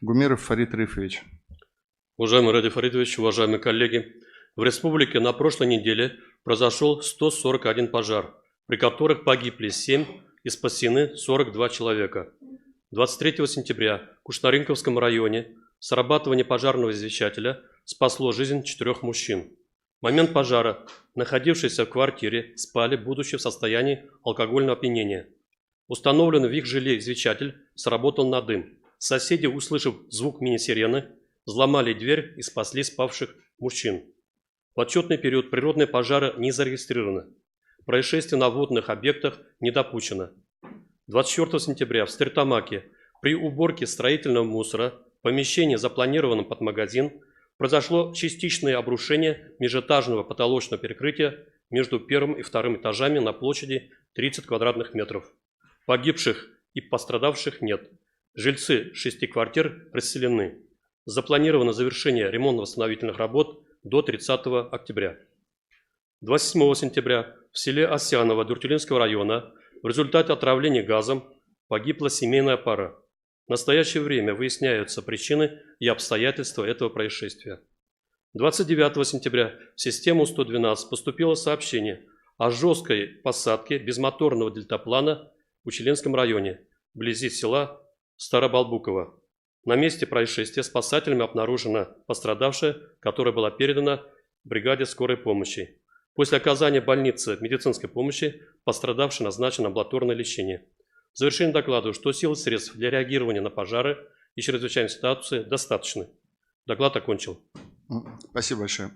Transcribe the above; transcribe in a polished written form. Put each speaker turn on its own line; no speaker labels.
Гумеров Фарид Рифович.
Уважаемый Ради Фаридович, уважаемые коллеги, в республике на прошлой неделе произошел 141 пожар, при которых погибли 7 и спасены 42 человека. 23 сентября в Кушнаренковском районе срабатывание пожарного извещателя спасло жизнь 4 мужчин. В момент пожара, находившиеся в квартире, спали, будучи в состоянии алкогольного опьянения. Установленный в их жилье извещатель сработал на дым. Соседи, услышав звук мини-сирены, взломали дверь и спасли спавших мужчин. В отчетный период природные пожары не зарегистрированы. Происшествий на водных объектах не допущено. 24 сентября в Стерлитамаке при уборке строительного мусора в помещении, запланированном под магазин, произошло частичное обрушение межэтажного потолочного перекрытия между первым и вторым этажами на площади 30 квадратных метров. Погибших и пострадавших нет. Жильцы 6 квартир расселены. Запланировано завершение ремонтно-восстановительных работ до 30 октября. 27 сентября в селе Осяново Дюртюлинского района в результате отравления газом погибла семейная пара. В настоящее время выясняются причины и обстоятельства этого происшествия. 29 сентября в систему 112 поступило сообщение о жесткой посадке безмоторного дельтаплана в Учеленском районе, вблизи села Старобалбуково. На месте происшествия спасателями обнаружена пострадавшая, которая была передана бригаде скорой помощи. После оказания больнице медицинской помощи пострадавшей назначено амбулаторное лечение. В завершение докладываю, что сил и средств для реагирования на пожары и чрезвычайной ситуации достаточно. Доклад окончил.
Спасибо большое.